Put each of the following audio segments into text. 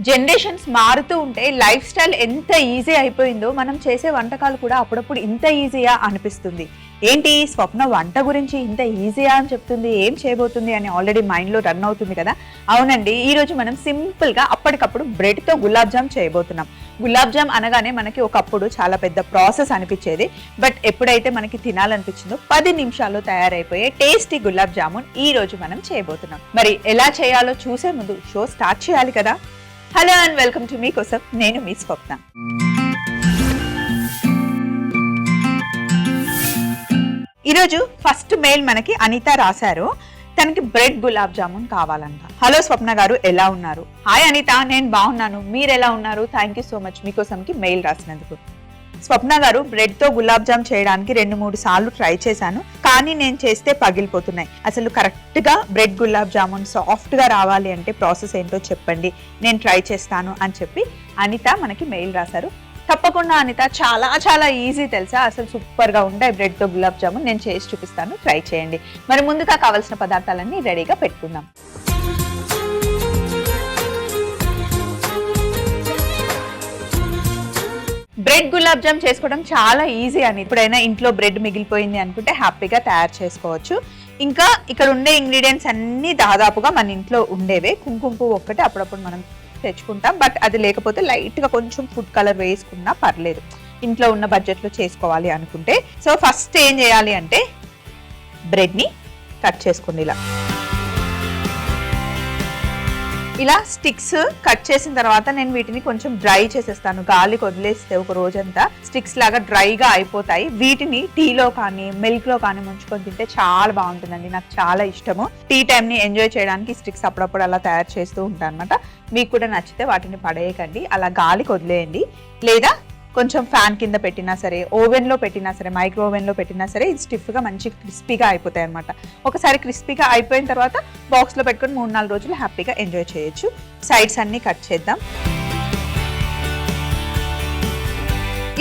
Generations మారుతూ ఉంటే life style ఎంత ఈజీ అయిపోయిందో మనం చేసే వంటకాలు కూడా అప్పుడప్పుడు ఇంత ఈజీయా అనిపిస్తుంది. ఏంటి స్వప్న వంట గురించి ఇంత ఈజీయా అని చెప్తుంది, ఏం చేయబోతుంది అని ఆల్రెడీ మైండ్లో రన్ అవుతుంది కదా. అవునండి, ఈరోజు మనం సింపుల్గా అప్పటికప్పుడు బ్రెడ్తో గులాబ్ జామ్ చేయబోతున్నాం. గులాబ్ జామ్ అనగానే మనకి ఒకప్పుడు చాలా పెద్ద ప్రాసెస్ అనిపించేది. బట్ ఎప్పుడైతే మనకి తినాలనిపించిందో 10 నిమిషాల్లో తయారైపోయే టేస్టీ గులాబ్ జామున్ ఈ రోజు మనం చేయబోతున్నాం. మరి ఎలా చేయాలో చూసే ముందు షో స్టార్ట్ చేయాలి కదా. Hello and welcome to me కోసం, నేను మీ స్వప్న. ఈరోజు ఫస్ట్ మెయిల్ మనకి అనిత రాశారు. తనకి బ్రెడ్ గులాబ్ జామున్ కావాలంట. హలో స్వప్న గారు, ఎలా ఉన్నారు? హాయ్ అనిత, నేను బాగున్నాను, మీరు ఎలా ఉన్నారు? థ్యాంక్ యూ సో మచ్ మీకోసంకి మెయిల్ రాసినందుకు. స్వప్న గారు, బ్రెడ్తో గులాబ్ జామ్ చేయడానికి 2-3 సార్లు ట్రై చేశాను, కానీ నేను చేస్తే పగిలిపోతున్నాయి. అసలు కరెక్ట్గా బ్రెడ్ గులాబ్ జామున్ సాఫ్ట్గా రావాలి అంటే ప్రాసెస్ ఏంటో చెప్పండి, నేను ట్రై చేస్తాను అని చెప్పి అనిత మనకి మెయిల్ రాశారు. తప్పకుండా అనిత, చాలా చాలా ఈజీ తెలుసా, అసలు సూపర్గా ఉంటాయి బ్రెడ్తో గులాబ్ జామున్. నేను చేసి చూపిస్తాను, ట్రై చేయండి. మరి ముందుగా కావాల్సిన పదార్థాలన్నీ రెడీగా పెట్టుకుందాం. బ్రెడ్ గులాబ్ జామ్ చేసుకోవడం చాలా ఈజీ అని, ఇప్పుడైనా ఇంట్లో బ్రెడ్ మిగిలిపోయింది అనుకుంటే హ్యాపీగా తయారు చేసుకోవచ్చు. ఇంకా ఇక్కడ ఉండే ఇంగ్రీడియంట్స్ అన్నీ దాదాపుగా మన ఇంట్లో ఉండేవే. కుంకుమ పువ్వు ఒక్కటే అప్పుడప్పుడు మనం తెచ్చుకుంటాం, బట్ అది లేకపోతే లైట్గా కొంచెం ఫుడ్ కలర్ వేసుకున్నా పర్లేదు, ఇంట్లో ఉన్న బడ్జెట్లో చేసుకోవాలి అనుకుంటే. సో ఫస్ట్ ఏం చేయాలి అంటే బ్రెడ్ని కట్ చేసుకోండి. ఇలా స్టిక్స్ కట్ చేసిన తర్వాత నేను వీటిని కొంచెం డ్రై చేసేస్తాను. గాలికి వదిలేస్తే ఒక రోజంతా స్టిక్స్ లాగా డ్రైగా అయిపోతాయి. వీటిని టీలో కానీ మిల్క్లో కానీ ముంచుకొని తింటే చాలా బాగుంటుందండి, నాకు చాలా ఇష్టము. టీ టైంని ఎంజాయ్ చేయడానికి స్టిక్స్ అప్పుడప్పుడు అలా తయారు చేస్తూ ఉంటాను అనమాట. మీకు కూడా నచ్చితే వాటిని పడేయకండి, అలా గాలికి వదిలేయండి. లేదా కొంచెం ఫ్యాన్ కింద పెట్టినా సరే, ఓవెన్లో పెట్టినా సరే, మైక్రో ఓవెన్లో పెట్టినా సరే, ఇది స్టిఫ్గా మంచి క్రిస్పీగా అయిపోతాయి అనమాట. ఒకసారి క్రిస్పీగా అయిపోయిన తర్వాత బాక్స్లో పెట్టుకొని 3-4 రోజులు హ్యాపీగా ఎంజాయ్ చేయొచ్చు. సైడ్స్ అన్నీ కట్ చేద్దాం.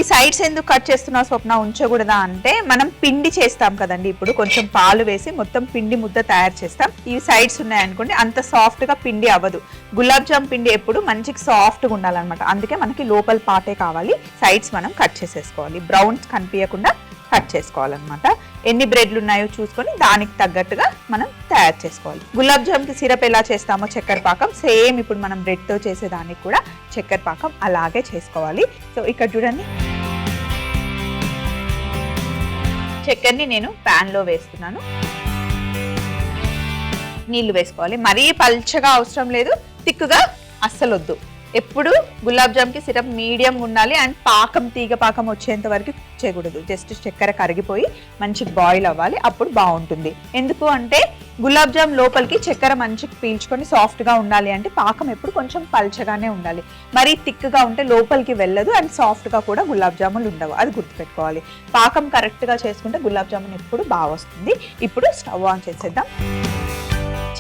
ఈ సైడ్స్ ఎందుకు కట్ చేస్తున్నావు స్వప్న, ఉంచకూడదా అంటే, మనం పిండి చేస్తాం కదండి, ఇప్పుడు కొంచెం పాలు వేసి మొత్తం పిండి ముద్ద తయారు చేస్తాం. ఈ సైడ్స్ ఉన్నాయనుకోండి, అంత సాఫ్ట్గా పిండి అవ్వదు. గులాబ్ జామ్ పిండి ఎప్పుడు మంచి సాఫ్ట్గా ఉండాలన్నమాట, అందుకే మనకి లోపల పాటే కావాలి. సైడ్స్ మనం కట్ చేసేసుకోవాలి, బ్రౌన్స్ కనిపించకుండా కట్ చేసుకోవాలన్నమాట. ఎన్ని బ్రెడ్లు ఉన్నాయో చూసుకొని దానికి తగ్గట్టుగా మనం తయారు చేసుకోవాలి. గులాబ్ జామ్కి సిరప్ ఎలా చేస్తామో చక్కెర పాకం, సేమ్ ఇప్పుడు మనం బ్రెడ్తో చేసేదానికి కూడా చక్కెర పాకం అలాగే చేసుకోవాలి. సో ఇక్కడ చూడండి, చక్కెరని నేను ప్యాన్లో వేస్తున్నాను. నీళ్లు వేసుకోవాలి, మరీ పల్చగా అవసరం లేదు, తిక్కుగా అస్సలు వద్దు. ఎప్పుడు గులాబ్ జామ్కి సిరప్ మీడియం ఉండాలి అండ్ పాకం తీగ పాకం వచ్చేంత వరకు చేయకూడదు. జస్ట్ చక్కెర కరిగిపోయి మంచి బాయిల్ అవ్వాలి, అప్పుడు బాగుంటుంది. ఎందుకు అంటే గులాబ్ జామ్ లోపలికి చక్కెర మంచిగా పీల్చుకొని సాఫ్ట్గా ఉండాలి అంటే పాకం ఎప్పుడు కొంచెం పల్చగానే ఉండాలి. మరీ థిక్గా ఉంటే లోపలికి వెళ్ళదు అండ్ సాఫ్ట్గా కూడా గులాబ్ జాములు ఉండవు, అది గుర్తుపెట్టుకోవాలి. పాకం కరెక్ట్గా చేసుకుంటే గులాబ్ జామున్ ఎప్పుడు బాగా వస్తుంది. ఇప్పుడు స్టవ్ ఆన్ చేసేద్దాం.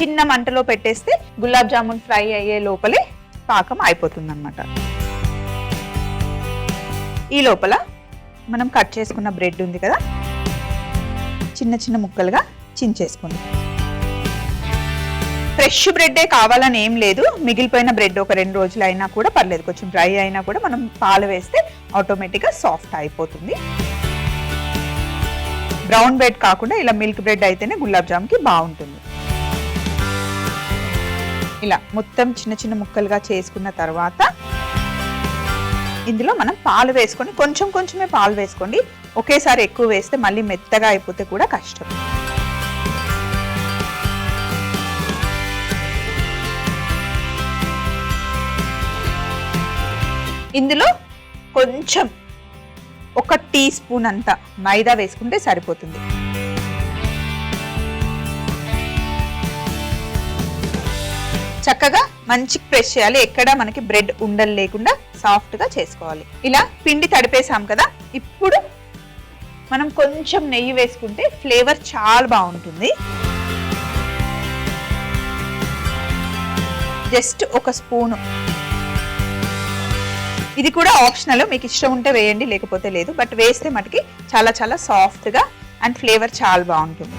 చిన్న మంటలో పెట్టేస్తే గులాబ్ జామున్ ఫ్రై అయ్యే లోపలే పాకం అయిపోతుంది అన్నమాట. ఈ లోపల మనం కట్ చేసుకున్న బ్రెడ్ ఉంది కదా, చిన్న చిన్న ముక్కలుగా చించేసుకోండి. ఫ్రెష్ బ్రెడ్డే కావాలని ఏం లేదు, మిగిలిపోయిన బ్రెడ్ ఒక 2 రోజులు అయినా కూడా పర్లేదు, కొంచెం డ్రై అయినా కూడా మనం పాలు వేస్తే ఆటోమేటిక్గా సాఫ్ట్ అయిపోతుంది. బ్రౌన్ బ్రెడ్ కాకుండా ఇలా మిల్క్ బ్రెడ్ అయితేనే గులాబ్ జామ్కి బాగుంటుంది. ఇలా మొత్తం చిన్న చిన్న ముక్కలుగా చేసుకున్న తర్వాత ఇందులో మనం పాలు వేసుకొని, కొంచెం కొంచెమే పాలు వేసుకోండి, ఒకేసారి ఎక్కువ వేస్తే మళ్ళీ మెత్తగా అయిపోతే కూడా కష్టం. ఇందులో కొంచెం 1 టీ స్పూన్ అంత మైదా వేసుకుంటే సరిపోతుంది. చక్కగా మంచి ప్రెస్ చేయాలి, ఎక్కడ మనకి బ్రెడ్ ఉండలు లేకుండా సాఫ్ట్గా చేసుకోవాలి. ఇలా పిండి తడిపేసాం కదా, ఇప్పుడు మనం కొంచెం నెయ్యి వేసుకుంటే ఫ్లేవర్ చాలా బాగుంటుంది. జస్ట్ 1 స్పూను, ఇది కూడా ఆప్షనల్, మీకు ఇష్టం ఉంటే వేయండి, లేకపోతే లేదు. బట్ వేస్తే మటుకి చాలా చాలా సాఫ్ట్గా అండ్ ఫ్లేవర్ చాలా బాగుంటుంది.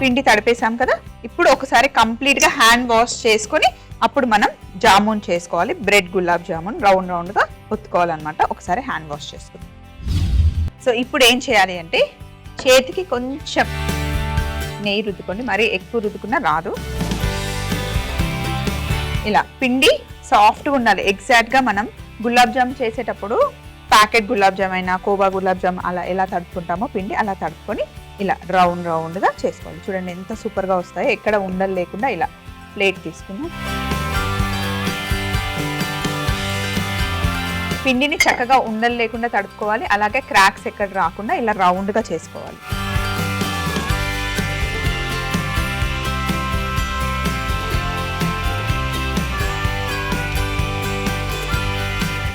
పిండి తడిపేసాం కదా, ఇప్పుడు ఒకసారి కంప్లీట్గా హ్యాండ్ వాష్ చేసుకొని అప్పుడు మనం జామున్ చేసుకోవాలి. బ్రెడ్ గులాబ్ జామున్ రౌండ్ రౌండ్గా ఒత్తుకోవాలన్నమాట. ఒకసారి హ్యాండ్ వాష్ చేసుకుందాం. సో ఇప్పుడు ఏం చేయాలి అంటే చేతికి కొంచెం నెయ్యి రుద్దుకోండి, మరీ ఎక్కువ రుద్దుకున్నా రాదు. ఇలా పిండి సాఫ్ట్గా ఉండాలి. ఎగ్జాక్ట్గా మనం గులాబ్ జామ్ చేసేటప్పుడు ప్యాకెట్ గులాబ్ జామ్ అయినా కోవా గులాబ్ జామ్ అలా ఎలా తడుపుకుంటామో పిండి అలా తడుపుకొని ఇలా రౌండ్ రౌండ్గా చేసుకోవాలి. చూడండి ఎంత సూపర్గా వస్తాయో. ఎక్కడ ఉండలు లేకుండా ఇలా ప్లేట్ తీసుకున్నాం. పిండిని చక్కగా ఉండలు లేకుండా తడుపుకోవాలి. అలాగే క్రాక్స్ ఎక్కడ రాకుండా ఇలా రౌండ్గా చేసుకోవాలి.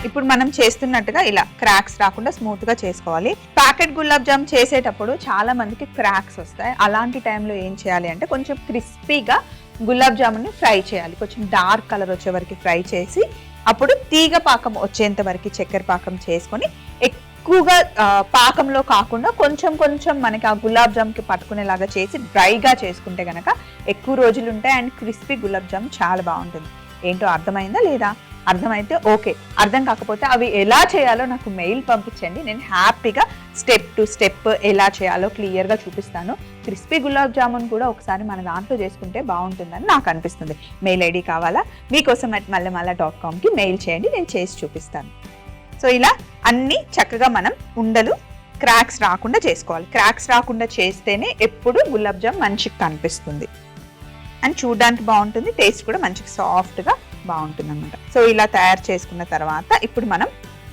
ఇప్పుడు మనం చేస్తున్నట్టుగా ఇలా క్రాక్స్ రాకుండా స్మూత్ గా చేసుకోవాలి. ప్యాకెట్ గులాబ్ జామ్ చేసేటప్పుడు చాలా మందికి క్రాక్స్ వస్తాయి. అలాంటి టైంలో ఏం చేయాలి అంటే కొంచెం క్రిస్పీగా గులాబ్ జామున్ ని ఫ్రై చేయాలి. కొంచెం డార్క్ కలర్ వచ్చే వరకు ఫ్రై చేసి అప్పుడు తీగ పాకం వచ్చేంత వరకు చక్కెర పాకం చేసుకొని ఎక్కువగా పాకంలో కాకుండా కొంచెం కొంచెం మనకి ఆ గులాబ్ జామ్ కి పట్టుకునేలాగా చేసి డ్రైగా చేసుకుంటే గనక ఎక్కువ రోజులు ఉంటాయి. అండ్ క్రిస్పీ గులాబ్ జామ్ చాలా బాగుంటుంది. ఏంటో అర్థమైందా లేదా? అర్థమైతే ఓకే, అర్థం కాకపోతే అవి ఎలా చేయాలో నాకు మెయిల్ పంపించండి. నేను హ్యాపీగా స్టెప్ టు స్టెప్ ఎలా చేయాలో క్లియర్గా చూపిస్తాను. క్రిస్పీ గులాబ్ జామున్ కూడా ఒకసారి మన దాంట్లో చేసుకుంటే బాగుంటుందని నాకు అనిపిస్తుంది. మెయిల్ ఐడి కావాలా? మీకోసం @mallamala.comకి మెయిల్ చేయండి, నేను చేసి చూపిస్తాను. సో ఇలా అన్నీ చక్కగా మనం ఉండలు క్రాక్స్ రాకుండా చేసుకోవాలి. క్రాక్స్ రాకుండా చేస్తేనే ఎప్పుడు గులాబ్ జామ్ మంచిగా కనిపిస్తుంది అండ్ చూడడానికి బాగుంటుంది. టేస్ట్ కూడా మంచిగా సాఫ్ట్గా బాగుంటుంది అనమాట. సో ఇలా తయారు చేసుకున్న తర్వాత ఇప్పుడు మనం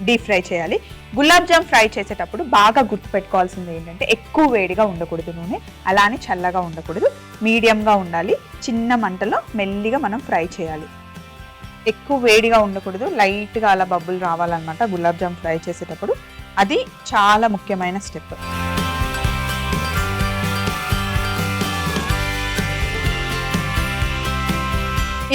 డీప్ ఫ్రై చేయాలి. గులాబ్ జామ్ ఫ్రై చేసేటప్పుడు బాగా గుర్తుపెట్టుకోవాల్సింది ఏంటంటే ఎక్కువ వేడిగా ఉండకూడదు నూనె, అలానే చల్లగా ఉండకూడదు, మీడియంగా ఉండాలి. చిన్న మంటలో మెల్లిగా మనం ఫ్రై చేయాలి. ఎక్కువ వేడిగా ఉండకూడదు, లైట్గా అలా బబ్బులు రావాలన్నమాట గులాబ్ జామ్ ఫ్రై చేసేటప్పుడు. అది చాలా ముఖ్యమైన స్టెప్.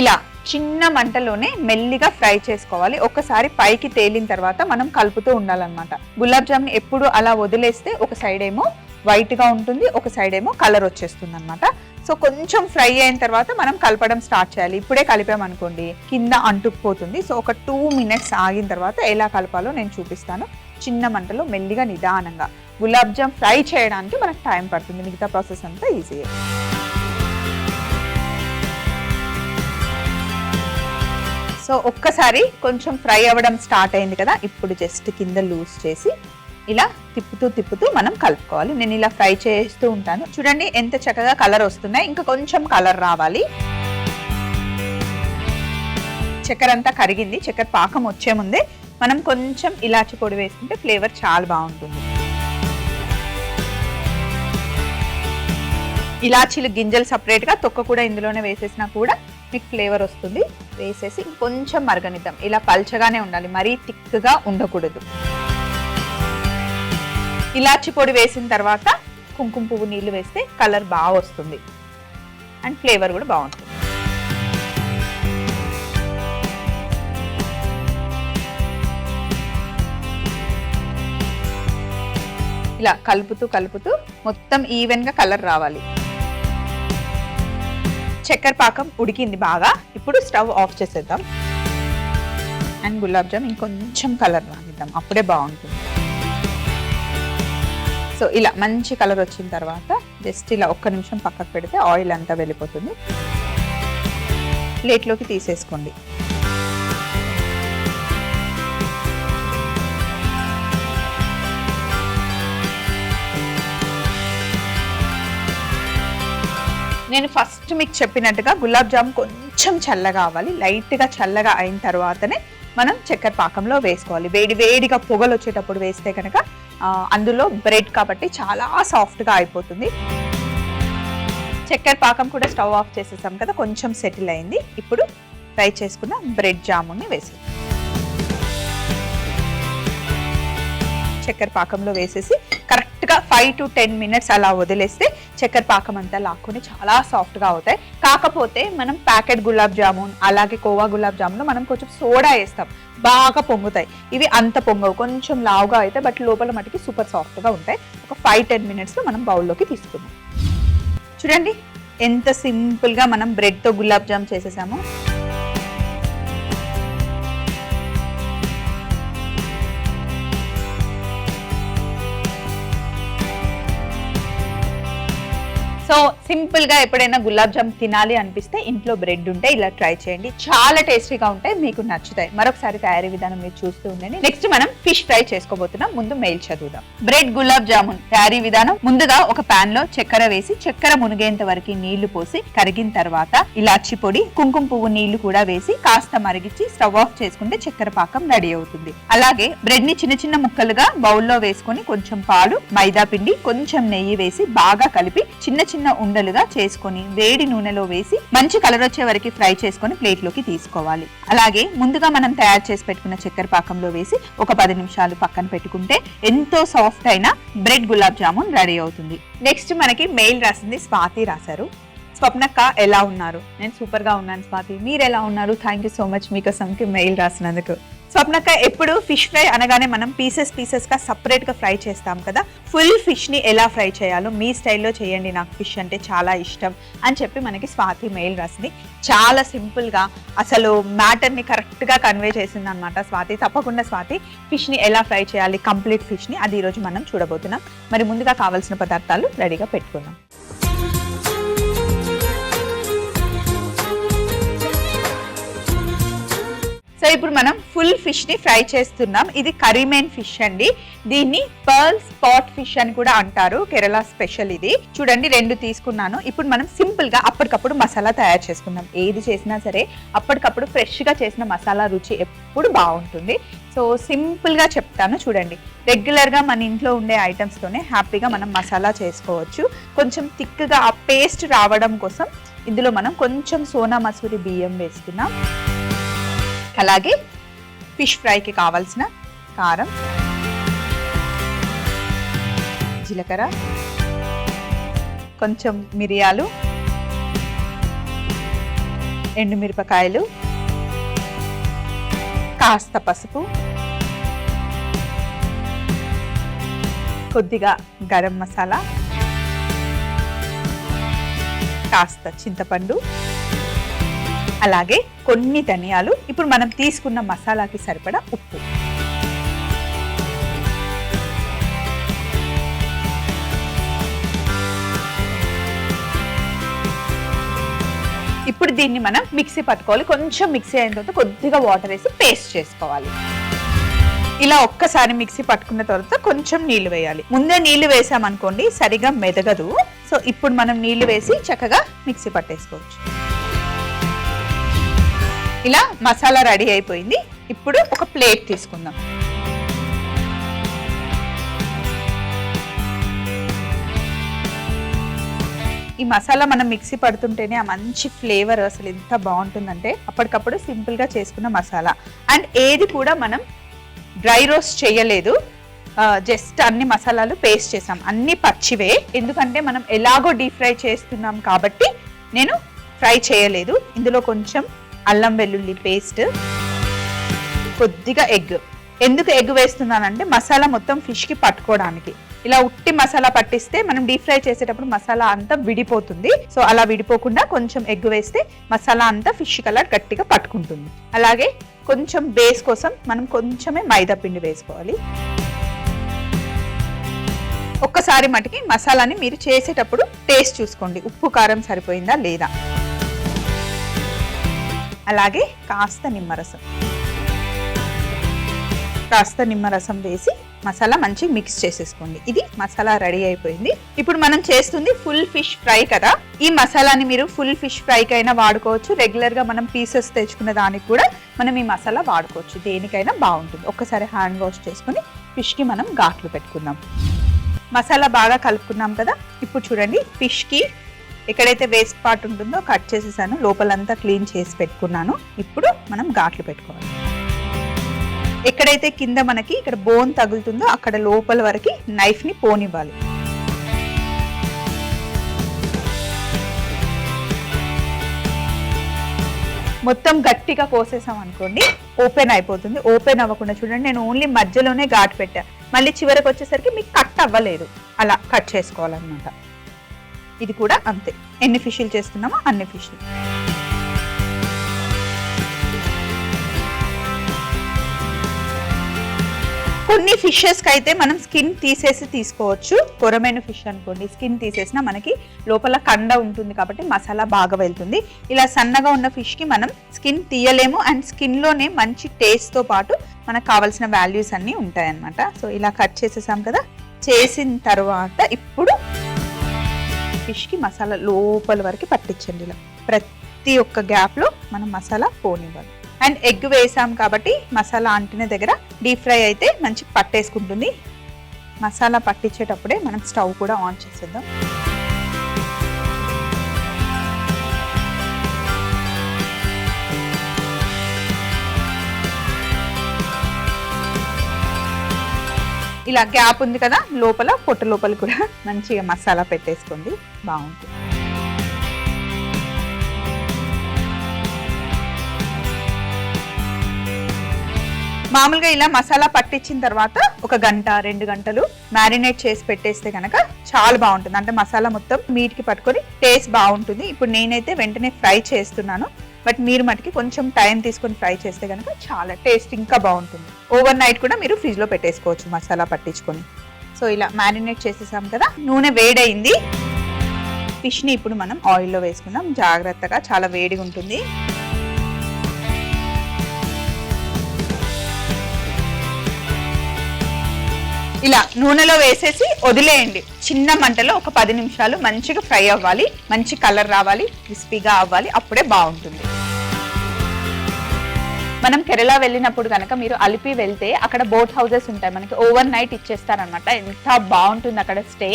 ఇలా చిన్న మంటలోనే మెల్లిగా ఫ్రై చేసుకోవాలి. ఒక్కసారి పైకి తేలిన తర్వాత మనం కలుపుతూ ఉండాలన్నమాట. గులాబ్ జామ్ని ఎప్పుడు అలా వదిలేస్తే ఒక సైడ్ ఏమో వైట్గా ఉంటుంది, ఒక సైడ్ ఏమో కలర్ వచ్చేస్తుంది అనమాట. సో కొంచెం ఫ్రై అయిన తర్వాత మనం కలపడం స్టార్ట్ చేయాలి. ఇప్పుడే కలిపామనుకోండి కింద అంటుకుపోతుంది. సో ఒక 2 minutes ఆగిన తర్వాత ఎలా కలపాలో నేను చూపిస్తాను. చిన్న మంటలో మెల్లిగా నిదానంగా. గులాబ్ జామ్ ఫ్రై చేయడానికి మనకు టైం పడుతుంది, మిగతా ప్రాసెస్ అంతా ఈజీ. సో ఒక్కసారి కొంచెం ఫ్రై అవ్వడం స్టార్ట్ అయింది కదా, ఇప్పుడు జస్ట్ కింద లూజ్ చేసి ఇలా తిప్పుతూ తిప్పుతూ మనం కలుపుకోవాలి. నేను ఇలా ఫ్రై చేస్తూ ఉంటాను. చూడండి ఎంత చక్కగా కలర్ వస్తున్నాయి. ఇంకా కొంచెం కలర్ రావాలి. చక్కెర అంతా కరిగింది. చక్కెర పాకం వచ్చే ముందే మనం కొంచెం ఇలాచి పొడి వేసుకుంటే ఫ్లేవర్ చాలా బాగుంటుంది. ఇలాచీలు గింజలు సపరేట్గా, తొక్క కూడా ఇందులోనే వేసేసినా కూడా మీకు ఫ్లేవర్ వస్తుంది. వేసేసి కొంచెం మరగనిద్దాం. ఇలా పల్చగానే ఉండాలి, మరీ థిక్గా ఉండకూడదు. ఇలాచి పొడి వేసిన తర్వాత కుంకుమ పువ్వు నీళ్లు వేస్తే కలర్ బాగా వస్తుంది అండ్ ఫ్లేవర్ కూడా బాగుంటుంది. ఇలా కలుపుతూ కలుపుతూ మొత్తం ఈవెన్గా కలర్ రావాలి. చక్కెర పాకం ఉడికింది బాగా. ఇప్పుడు స్టవ్ ఆఫ్ చేసేద్దాం అండ్ గులాబ్ జామ్ ఇంకొంచెం కలర్ రానిద్దాం, అప్పుడే బాగుంటుంది. సో ఇలా మంచి కలర్ వచ్చిన తర్వాత జస్ట్ ఇలా 1 నిమిషం పక్కకు పెడితే ఆయిల్ అంతా వెళ్ళిపోతుంది. ప్లేట్లోకి తీసేసుకోండి. నేను ఫస్ట్ మీకు చెప్పినట్టుగా గులాబ్ జామ్ కొంచెం చల్లగా అవ్వాలి. లైట్గా చల్లగా అయిన తర్వాతనే మనం చక్కెర పాకంలో వేసుకోవాలి. వేడి వేడిగా పొగలు వచ్చేటప్పుడు వేస్తే కనుక అందులో బ్రెడ్ కాబట్టి చాలా సాఫ్ట్గా అయిపోతుంది. చక్కెర పాకం కూడా స్టవ్ ఆఫ్ చేసేసాం కదా, కొంచెం సెటిల్ అయింది. ఇప్పుడు ఫ్రై చేసుకున్న బ్రెడ్ జామున్ని వేసేది చక్కెర పాకంలో వేసేసి కరెక్ట్గా 5 to 10 minutes అలా వదిలేస్తే చక్కెర పాకం అంతా లాక్కుని చాలా సాఫ్ట్గా అవుతాయి. కాకపోతే మనం ప్యాకెట్ గులాబ్ జామున్ అలాగే కోవా గులాబ్ జామున్ మనం కొంచెం సోడా వేస్తాం, బాగా పొంగుతాయి. ఇవి అంత పొంగవు, కొంచెం లావుగా అయితే బట్ లోపల మటుకి సూపర్ సాఫ్ట్గా ఉంటాయి. ఒక 5-10 minutesలో మనం బౌల్లోకి తీసుకుందాం. చూడండి ఎంత సింపుల్గా మనం బ్రెడ్తో గులాబ్ జామ్ చేసేసాము. సో సింపుల్ గా ఎప్పుడైనా గులాబ్ జామ్ తినాలి అనిపిస్తే ఇంట్లో బ్రెడ్ ఉంటే ఇలా ట్రై చేయండి, చాలా టేస్టీగా ఉంటాయి, మీకు నచ్చుతాయి. మరొకసారి తయారీ విధానం మీరు చూస్తూ ఉండండి. నెక్స్ట్ మనం ఫిష్ ఫ్రై చేసుకోబోతున్నాం. ముందు మెయిల్ చదువుదాం. బ్రెడ్ గులాబ్ జామున్ తయారీ విధానం. ముందుగా ఒక పాన్ లో చక్కెర వేసి చక్కెర మునిగేంత వరకు నీళ్లు పోసి కరిగిన తర్వాత ఇలాచి పొడి, కుంకుమ పువ్వు నీళ్లు కూడా వేసి కాస్త మరిగించి స్టవ్ ఆఫ్ చేసుకుంటే చక్కెర పాకం రెడీ అవుతుంది. అలాగే బ్రెడ్ ని చిన్న చిన్న ముక్కలుగా బౌల్లో వేసుకొని కొంచెం పాలు, మైదా పిండి, కొంచెం నెయ్యి వేసి బాగా కలిపి చిన్న చిన్న ఉండలుగా చేసుకొని వేడి నూనెలో వేసి మంచి కలర్ వచ్చే వరకు ఫ్రై చేసుకొని ప్లేట్ లోకి తీసుకోవాలి. అలాగే ముందుగా మనం తయారు చేసి పెట్టుకున్న చక్కెర పాకంలో వేసి ఒక 10 నిమిషాలు పక్కన పెట్టుకుంటే ఎంతో సాఫ్ట్ అయిన బ్రెడ్ గులాబ్ జామున్ రెడీ అవుతుంది. నెక్స్ట్ మనకి మెయిల్ రాసింది స్వాతి రాశారు. స్వప్నక్క ఎలా ఉన్నారు? నేను సూపర్ గా ఉన్నాను స్వాతి, మీరు ఎలా ఉన్నారు? థ్యాంక్ యూ సో మచ్ మీకోసంకి మెయిల్ రాసినందుకు. స్వప్నక్క, ఎప్పుడు ఫిష్ ఫ్రై అనగానే మనం పీసెస్ గా సపరేట్ గా ఫ్రై చేస్తాం కదా, ఫుల్ ఫిష్ ని ఎలా ఫ్రై చేయాలో మీ స్టైల్లో చేయండి, నాకు ఫిష్ అంటే చాలా ఇష్టం అని చెప్పి మనకి స్వాతి మెయిల్ రాసింది. చాలా సింపుల్ గా అసలు మ్యాటర్ ని కరెక్ట్ గా కన్వే చేసింది అనమాట స్వాతి. తప్పకుండా స్వాతి, ఫిష్ ని ఎలా ఫ్రై చేయాలి, కంప్లీట్ ఫిష్ ని, అది ఈ రోజు మనం చూడబోతున్నాం. మరి ముందుగా కావాల్సిన పదార్థాలు రెడీగా పెట్టుకుందాం. సో ఇప్పుడు మనం ఫుల్ ఫిష్ ని ఫ్రై చేస్తున్నాం. ఇది కరీమెన్ ఫిష్ అండి. దీన్ని పర్ల్ స్పాట్ ఫిష్ అని కూడా అంటారు, కేరళ స్పెషల్. ఇది చూడండి 2 తీసుకున్నాను. ఇప్పుడు మనం సింపుల్ గా అప్పటికప్పుడు మసాలా తయారు చేసుకుందాం. ఏది చేసినా సరే అప్పటికప్పుడు ఫ్రెష్ గా చేసిన మసాలా రుచి ఎప్పుడు బాగుంటుంది. సో సింపుల్ గా చెప్తాను చూడండి. రెగ్యులర్ గా మన ఇంట్లో ఉండే ఐటమ్స్ తోనే హ్యాపీగా మనం మసాలా చేసుకోవచ్చు. కొంచెం థిక్ గా ఆ పేస్ట్ రావడం కోసం ఇందులో మనం కొంచెం సోనా మసూరి బియ్యం వేసుకున్నాం. అలాగే ఫిష్ ఫ్రైకి కావాల్సిన కారం, జీలకర్ర, కొంచెం మిరియాలు, ఎండుమిరపకాయలు, కాస్త పసుపు, కొద్దిగా గరం మసాలా, కాస్త చింతపండు, అలాగే కొన్ని ధనియాలు, ఇప్పుడు మనం తీసుకున్న మసాలాకి సరిపడా ఉప్పు. ఇప్పుడు దీన్ని మనం మిక్సీ పట్టుకోవాలి. కొంచెం మిక్సీ అయిన తర్వాత కొద్దిగా వాటర్ వేసి పేస్ట్ చేసుకోవాలి. ఇలా ఒక్కసారి మిక్సీ పట్టుకున్న తర్వాత కొంచెం నీళ్లు వేయాలి. ముందే నీళ్లు వేసామనుకోండి సరిగా మెదగదు. సో ఇప్పుడు మనం నీళ్లు వేసి చక్కగా మిక్సీ పట్టేసుకోవచ్చు. ఇలా మసాలా రెడీ అయిపోయింది. ఇప్పుడు ఒక ప్లేట్ తీసుకుందాం. ఈ మసాలా మనం మిక్సీ పడుతుంటేనే ఆ మంచి ఫ్లేవర్ అసలు ఎంత బాగుంటుందంటే, అప్పటికప్పుడు సింపుల్ గా చేసుకున్న మసాలా. అండ్ ఏది కూడా మనం డ్రై రోస్ట్ చేయలేదు, జస్ట్ అన్ని మసాలాలు పేస్ట్ చేసాం. అన్ని పచ్చివే, ఎందుకంటే మనం ఎలాగో డీప్ ఫ్రై చేస్తున్నాం కాబట్టి నేను ఫ్రై చేయలేదు. ఇందులో కొంచెం అల్లం వెల్లుల్లి పేస్ట్, కొద్దిగా ఎగ్. ఎందుకు ఎగ్ వేస్తున్నానంటే మసాలా మొత్తం ఫిష్ కి పట్టుకోవడానికి. ఇలా ఉట్టి మసాలా పట్టిస్తే మనం డీప్ ఫ్రై చేసేటప్పుడు మసాలా అంతా విడిపోతుంది. సో అలా విడిపోకుండా కొంచెం ఎగ్ వేస్తే మసాలా అంతా ఫిష్ కలర్ గట్టిగా పట్టుకుంటుంది. అలాగే కొంచెం బేస్ కోసం మనం కొంచెమే మైదా పిండి వేసుకోవాలి. ఒక్కసారి మటుకి మసాలాని మీరు చేసేటప్పుడు టేస్ట్ చూసుకోండి, ఉప్పు కారం సరిపోయిందా లేదా. అలాగే కాస్త నిమ్మరసం వేసి మసాలా మంచి మిక్స్ చేసేసుకోండి. ఇది మసాలా రెడీ అయిపోయింది. ఇప్పుడు మనం చేస్తుంది ఫుల్ ఫిష్ ఫ్రై కదా. ఈ మసాలాని మీరు ఫుల్ ఫిష్ ఫ్రైకైనా వాడుకోవచ్చు, రెగ్యులర్ గా మనం పీసెస్ తెచ్చుకున్న దానికి కూడా మనం ఈ మసాలా వాడుకోవచ్చు, దేనికైనా బాగుంటుంది. ఒక్కసారి హ్యాండ్ వాష్ చేసుకుని ఫిష్ కి మనం ఘాట్లు పెట్టుకుందాం. మసాలా బాగా కలుపుకున్నాం కదా. ఇప్పుడు చూడండి, ఫిష్ కి ఎక్కడైతే వేస్ట్ పార్ట్ ఉంటుందో కట్ చేసేసాను, లోపలంతా క్లీన్ చేసి పెట్టుకున్నాను. ఇప్పుడు మనం ఘాట్లు పెట్టుకోవాలి. ఎక్కడైతే కింద మనకి ఇక్కడ బోన్ తగులుతుందో అక్కడ లోపల వరకు నైఫ్ ని పోనివ్వాలి. మొత్తం గట్టిగా కోసేసాం అనుకోండి ఓపెన్ అయిపోతుంది. ఓపెన్ అవ్వకుండా చూడండి, నేను ఓన్లీ మధ్యలోనే ఘాటు పెట్టా, మళ్ళీ చివరికి వచ్చేసరికి మీకు కట్ అవ్వలేదు. అలా కట్ చేసుకోవాలన్నమాట. ఇది కూడా అంతే, ఎన్ని ఫిష్లు చేస్తున్నామో అన్ని ఫిష్లు. కొన్ని ఫిషెస్ కి అయితే మనం స్కిన్ తీసేసి తీసుకోవచ్చు. కొరమైన ఫిష్ అనుకోండి, స్కిన్ తీసేసినా మనకి లోపల కండ ఉంటుంది కాబట్టి మసాలా బాగా వెళ్తుంది. ఇలా సన్నగా ఉన్న ఫిష్ కి మనం స్కిన్ తీయలేము అండ్ స్కిన్ లోనే మంచి టేస్ట్ తో పాటు మనకు కావాల్సిన వాల్యూస్ అన్ని ఉంటాయి అన్నమాట. సో ఇలా కట్ చేసేసాం కదా. చేసిన తర్వాత ఇప్పుడు ఫిష్ కి మసాలా లోపల వరకు పట్టించండి. ఇలా ప్రతి ఒక్క గ్యాప్ లో మనం మసాలా పోనివ్వాలి. అండ్ ఎగ్ వేసాం కాబట్టి మసాలా అంటిన దగ్గర డీప్ ఫ్రై అయితే మంచి పట్టేసుకుంటుంది. మసాలా పట్టించేటప్పుడే మనం స్టవ్ కూడా ఆన్ చేసేద్దాం. ఇలా గ్యాప్ ఉంది కదా, లోపల పొట్ట లోపల కూడా మంచిగా మసాలా పెట్టేసుకోండి, బాగుంటుంది. మామూలుగా ఇలా మసాలా పట్టించిన తర్వాత 1 గంట 2 గంటలు మ్యారినేట్ చేసి పెట్టేస్తే కనుక చాలా బాగుంటుంది. అంటే మసాలా మొత్తం మీట్కి పట్టుకొని టేస్ట్ బాగుంటుంది. ఇప్పుడు నేనైతే వెంటనే ఫ్రై చేస్తున్నాను, బట్ మీరు మటుకి కొంచెం టైం తీసుకొని ఫ్రై చేస్తే కనుక చాలా టేస్ట్ ఇంకా బాగుంటుంది. ఓవర్ నైట్ కూడా మీరు ఫ్రిడ్జ్లో పెట్టేసుకోవచ్చు మసాలా పట్టించుకొని. సో ఇలా మ్యారినేట్ చేసేసాం కదా. నూనె వేడైంది. ఫిష్ని ఇప్పుడు మనం ఆయిల్లో వేసుకుందాం జాగ్రత్తగా, చాలా వేడిగా ఉంటుంది. ఇలా నూనెలో వేసేసి వదిలేయండి. చిన్న మంటలో ఒక 10 నిమిషాలు మంచిగా ఫ్రై అవ్వాలి, మంచి కలర్ రావాలి, క్రిస్పీగా అవ్వాలి, అప్పుడే బాగుంటుంది. మనం కేరళ వెళ్ళినప్పుడు కనుక మీరు అలిపి వెళ్తే అక్కడ బోట్ హౌసెస్ ఉంటాయి, మనకి ఓవర్ నైట్ ఇచ్చేస్తారనమాట. ఎంత బాగుంటుంది అక్కడ స్టే.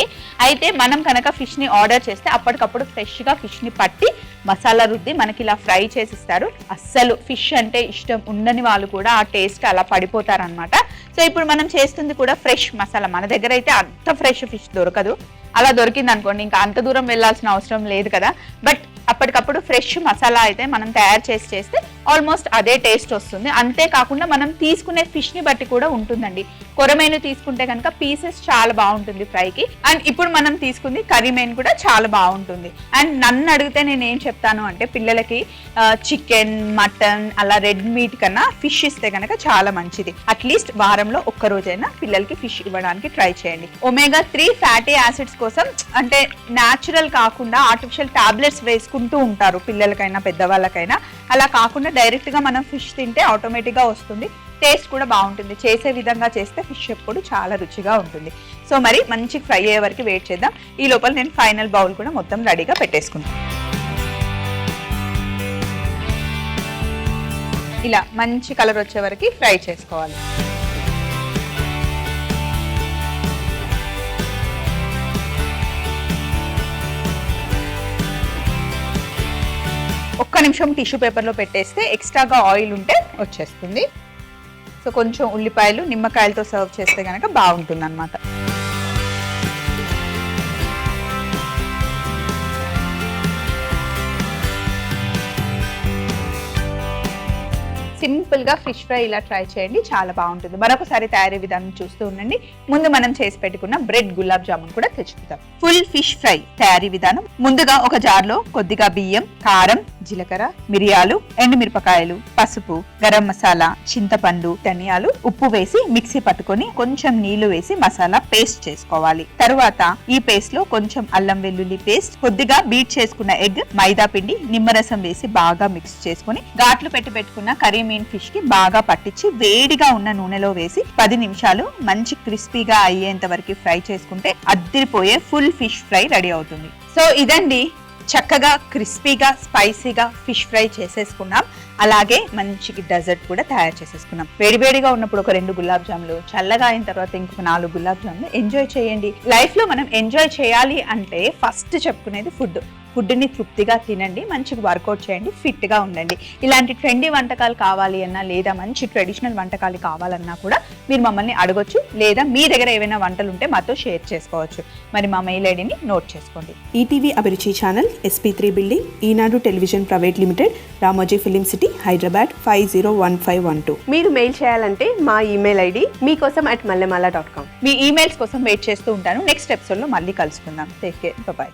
అయితే మనం కనుక ఫిష్ని ఆర్డర్ చేస్తే అప్పటికప్పుడు ఫ్రెష్గా ఫిష్ని పట్టి మసాలా రుద్ది మనకి ఇలా ఫ్రై చేసిస్తారు. అస్సలు ఫిష్ అంటే ఇష్టం ఉండని వాళ్ళు కూడా ఆ టేస్ట్ అలా పడిపోతారనమాట. సో ఇప్పుడు మనం చేస్తుంది కూడా ఫ్రెష్ మసాలా. మన దగ్గర అయితే అంత ఫ్రెష్ ఫిష్ దొరకదు. అలా దొరికింది అనుకోండి ఇంకా అంత దూరం వెళ్ళాల్సిన అవసరం లేదు కదా. బట్ అప్పటికప్పుడు ఫ్రెష్ మసాలా అయితే మనం తయారు చేస్తే ఆల్మోస్ట్ అదే టేస్ట్ వస్తుంది. అంతేకాకుండా మనం తీసుకునే ఫిష్ని బట్టి కూడా ఉంటుందండి. కొరమేను తీసుకుంటే కనుక పీసెస్ చాలా బాగుంటుంది ఫ్రైకి. అండ్ ఇప్పుడు మనం తీసుకుంది కర్రీమేను కూడా చాలా బాగుంటుంది. అండ్ నన్ను అడిగితే నేను ఏం చెప్తాను అంటే పిల్లలకి చికెన్, మటన్ అలా రెడ్ మీట్ కన్నా ఫిష్ ఇస్తే కనుక చాలా మంచిది. అట్లీస్ట్ వారంలో ఒక్క రోజైనా పిల్లలకి ఫిష్ ఇవ్వడానికి ట్రై చేయండి. ఒమేగా 3 ఫ్యాటీ యాసిడ్స్ కోసం అంటే న్యాచురల్ కాకుండా ఆర్టిఫిషియల్ టాబ్లెట్స్ వేసుకుంటూ ఉంటారు పిల్లలకైనా పెద్దవాళ్ళకైనా. అలా కాకుండా డైరెక్ట్గా మనం ఫిష్ తింటే ఆటోమేటిక్గా వస్తుంది. టేస్ట్ కూడా బాగుంటుంది. చేసే విధంగా చేస్తే ఫిష్ ఎప్పుడు చాలా రుచిగా ఉంటుంది. సో మరి మంచి ఫ్రై అయ్యే వరకు వెయిట్ చేద్దాం. ఈ లోపల నేను ఫైనల్ బౌల్ కూడా మొత్తం రెడీగా పెట్టేసుకుంటాను. ఇలా మంచి కలర్ వచ్చే వరకు ఫ్రై చేసుకోవాలి. ఒక్క నిమిషం టిష్యూ పేపర్లో పెట్టేస్తే ఎక్స్ట్రాగా ఆయిల్ ఉంటే వచ్చేస్తుంది. సో కొంచెం ఉల్లిపాయలు నిమ్మకాయలతో సర్వ్ చేస్తే కనుక బాగుంటుంది అన్నమాట. సింపుల్గా ఫిష్ ఫ్రై ఇలా ట్రై చేయండి, చాలా బాగుంటుంది. మరొకసారి తయారీ విధానం చూస్తూ ఉండండి. ముందు మనం చేసి పెట్టుకున్న బ్రెడ్ గులాబ్ జామున్ కూడా తెచ్చుకుందాం. ఫుల్ ఫిష్ ఫ్రై తయారీ విధానం. ముందుగా ఒక జార్లో కొద్దిగా బియ్యం, కారం, జీలకర్ర, మిరియాలు, ఎండుమిరపకాయలు, పసుపు, గరం మసాలా, చింతపండు, ధనియాలు, ఉప్పు వేసి మిక్సీ పట్టుకొని కొంచెం నీళ్లు వేసి మసాలా పేస్ట్ చేసుకోవాలి. తరువాత ఈ పేస్ట్ లో కొంచెం అల్లం వెల్లుల్లి పేస్ట్, కొద్దిగా బీట్ చేసుకున్న ఎగ్, మైదా పిండి, నిమ్మరసం వేసి బాగా మిక్స్ చేసుకుని ఘాట్లు పెట్టుకున్న కర్రీ మీన్ ఫిష్ కి బాగా పట్టించి వేడిగా ఉన్న నూనెలో వేసి 10 నిమిషాలు మంచి క్రిస్పీగా అయ్యేంత వరకు ఫ్రై చేసుకుంటే అద్దిరిపోయే ఫుల్ ఫిష్ ఫ్రై రెడీ అవుతుంది. సో ఇదండి, చక్కగా క్రిస్పీగా స్పైసీగా ఫిష్ ఫ్రై చేసేసుకున్నాం. అలాగే మంచి డెజర్ట్ కూడా తయారు చేసేసుకున్నాం. వేడివేడిగా ఉన్నప్పుడు ఒక 2 గులాబ్ జాములు, చల్లగా అయిన తర్వాత ఇంకొక 4 గులాబ్ జాములు ఎంజాయ్ చేయండి. లైఫ్ లో మనం ఎంజాయ్ చేయాలి అంటే ఫస్ట్ చెప్పుకునేది ఫుడ్ని తృప్తిగా తినండి, మంచిగా వర్కౌట్ చేయండి, ఫిట్గా ఉండండి. ఇలాంటి ట్రెండీ వంటకాలు కావాలి అన్నా లేదా మంచి ట్రెడిషనల్ వంటకాలు కావాలన్నా కూడా మీరు మమ్మల్ని అడగొచ్చు, లేదా మీ దగ్గర ఏవైనా వంటలు ఉంటే మాతో షేర్ చేసుకోవచ్చు. మరి మా మెయిల్ ఐడిని నోట్ చేసుకోండి. ETV Abhiruchi channel, SP3 building, Eenadu television private limited, Ramoji film city, Hyderabad 501512. మీరు మెయిల్ చేయాలంటే మా ఈమెయిల్ ఐడి మీకోసం@mallemala.com. మీ ఈమెయిల్స్ కోసం వెయిట్ చేస్తూ ఉంటాను. నెక్స్ట్ ఎపిసోడ్లో మళ్ళీ కలుసుకుందాం. Take care, bye.